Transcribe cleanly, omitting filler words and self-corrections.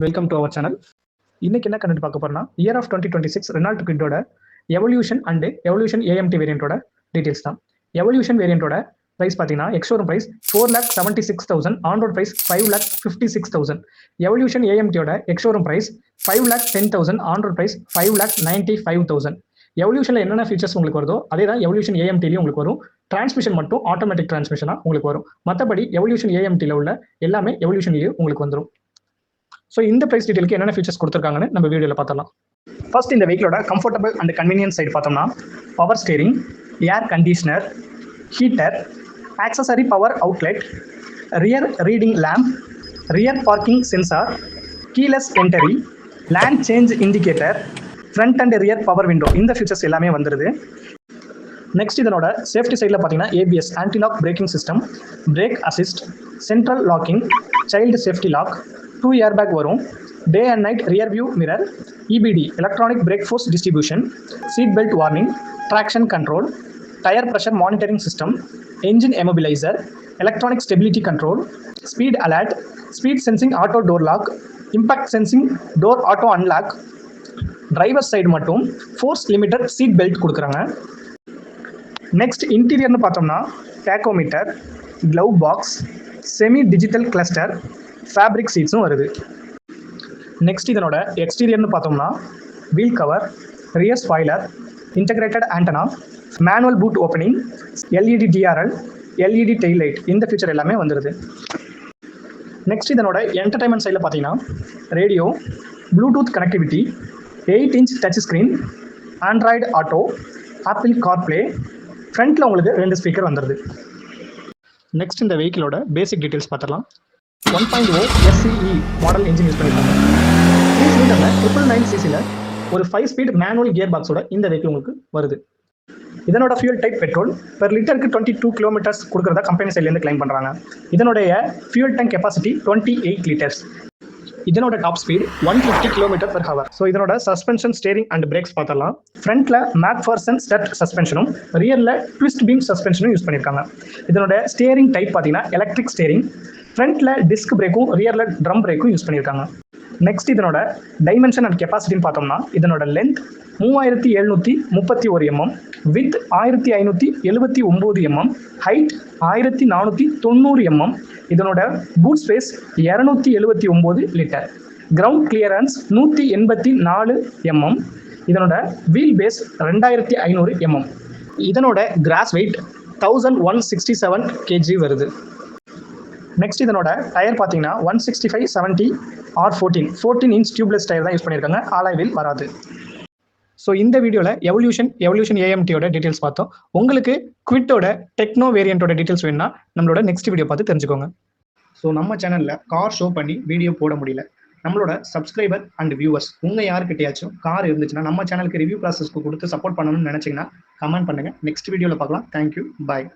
Welcome to our channel. இன்னைக்கு என்ன content பார்க்க போறோம்னா இயர் ஆஃப் 2026 ரெனால்ட் குவிட்டோட எவல்யூஷன் அண்ட் எவல்யூஷன் ஏஎம்டி வேரியண்டோட டீடைல்ஸ் தான். எவல்யூஷன் வேரியண்டோட பிரைஸ் பார்த்தீங்கன்னா ex showroom price 4,76,000, on road price 5,56,000. Evolution ஏஎம்டியோட ex showroom price 5,10,000, on road price 5,95,000. எவல்யூஷனில் என்னென்ன ஃபீச்சர்ஸ் உங்களுக்கு வருதோ அதே தான் எவல்யூஷன் ஏஎம்டிலையும் உங்களுக்கு வரும். டிரான்ஸ்மிஷன் மட்டும் ஆட்டோமேட்டிக் டிரான்ஸ்மிஷனாக உங்களுக்கு வரும். மற்றபடி எவல்யூஷன் ஏஎம்டியில் உள்ள எல்லாமே எவல்யூஷன்லேயும் உங்களுக்கு வந்துடும். ஸோ இந்த ப்ரைஸ் டீட்டெயிலுக்கு என்னென்ன ஃபீச்சர்ஸ் கொடுத்துருக்காங்கன்னு நம்ம வீடியோவில் பார்த்தலாம். ஃபர்ஸ்ட் இந்த வெஹிக்கிளோட கம்ஃபர்டபுள் அண்ட் கன்வீனியன்ஸ் சைடு பார்த்தோம்னா power steering, air conditioner, heater, accessory power outlet, rear reading lamp, rear parking sensor, keyless entry, lane change indicator, front and rear power window, இந்த features எல்லாமே வந்துடுது. நெக்ஸ்ட் இதனோட safety சைடில் பார்த்தீங்கன்னா ABS antilock braking system, brake assist, central locking, child safety lock, 2 airbag வரும், day and night rear view mirror, EBD electronic brake force distribution, seat belt warning, traction control, tyre pressure monitoring system, engine immobiliser, electronic stability control, speed alert, speed sensing auto door lock, impact sensing door auto unlock. Driver side மட்டும் force limited seat belt கொடுக்குறாங்க. Next இன்டீரியர்னு பார்த்தோம்னா tachometer, glove box, semi digital cluster, fabric சீட்ஸும் வருது. Next இதனோட எக்ஸ்டீரியர்னு பார்த்தோம்னா wheel cover, rear spoiler, integrated antenna, manual boot opening, LED DRL, LED tail light, இந்த ஃபீச்சர் எல்லாமே வந்துடுது. நெக்ஸ்ட் இதனோட என்டர்டைன்மெண்ட் சைடில் பார்த்தீங்கன்னா radio, Bluetooth connectivity, 8 inch touch screen, Android auto, apple CarPlay, ஃப்ரண்ட்டில் உங்களுக்கு 2 ஸ்பீக்கர் வந்துடுது. நெக்ஸ்ட் இந்த வெஹிக்கிளோட பேசிக் டீட்டெயில்ஸ் பார்த்துடலாம். 1.0 SCE மாடல் என்ஜின் யூஸ் பண்ணியிருக்காங்க. 3 சிலிண்டரில் 999 சிசியில் ஒரு 5 ஸ்பீட் மேனுவல் கியர் பாக்ஸோட இந்த வெஹிக்கிள் உங்களுக்கு வருது. இதனோட ஃபியூல் டைப் பெட்ரோல், பெர் லிட்டருக்கு 22 கிலோமீட்டர்ஸ் கொடுக்குறதா கம்பெனி சைட்லேருந்து கிளைம் பண்ணுறாங்க. இதனுடைய ஃபியூல் டேங்க் கெப்பாசிட்டி 28 லிட்டர்ஸ். இதனோட டாப் ஸ்பீட் 150 km/h. ஸோ இதனோட சஸ்பென்ஷன், ஸ்டேரிங் அண்ட் பிரேக்ஸ் பார்த்தலாம். ஃப்ரண்ட்ல மேக்ஃபர்சன் ஸ்டெப் சஸ்பென்ஷனும் ரியரில் ட்விஸ்ட் பீம் சஸ்பென்ஷனும் யூஸ் பண்ணியிருக்காங்க. இதனோட ஸ்டேரிங் டைப் பார்த்தீங்கன்னா எலக்ட்ரிக் ஸ்டேரிங், ஃப்ரண்ட்ல டிஸ்க் பிரேக்கும் ரியரில் ட்ரம் பிரேக்கும் யூஸ் பண்ணியிருக்காங்க. நெக்ஸ்ட் இதனோட டைமென்ஷன் அண்ட் கெப்பாசிட்டின்னு பார்த்தோம்னா இதனோட length 3731 mm, width 1579 mm, height 1490 mm. இதனோட boot space 279 litre, ground clearance 184 mm. இதனோட வீல் பேஸ் 2500 mm. இதனோட கிராஸ் வெயிட் 1167 kg வருது. நெக்ஸ்ட் இதனோட டயர் பார்த்தீங்கன்னா 165/70 R14 இன்ச் டியூப்லெஸ் டயர் தான் யூஸ் பண்ணியிருக்காங்க. ஆலாய் வீல் வராது. ஸோ இந்த வீடியோவில் எவல்யூஷன் ஏஎம்டியோட டீட்டெயில்ஸ் பார்த்தோம். உங்களுக்கு குவிட்டோட டெக்னோ வேரியண்ட்டோட டீட்டெயில்ஸ் வேணும்னா நம்மளோட நெக்ஸ்ட் வீடியோ பார்த்து தெரிஞ்சுக்கோங்க. ஸோ நம்ம சேனலில் கார் ஷோ பண்ணி வீடியோ போட முடியல. நம்மளோட சப்ஸ்கிரைபர் அண்ட் வியூவர்ஸ் உங்கள் யாருக்கிட்டையாச்சும் கார் இருந்துச்சுன்னா நம்ம சேனலுக்கு ரிவ்யூ ப்ராசஸ்க்கு கொடுத்து சப்போர்ட் பண்ணணும்னு நினச்சிங்கன்னா கமெண்ட் பண்ணுங்கள். நெக்ஸ்ட் வீடியோவில் பார்க்கலாம். தேங்க்யூ, பாய்.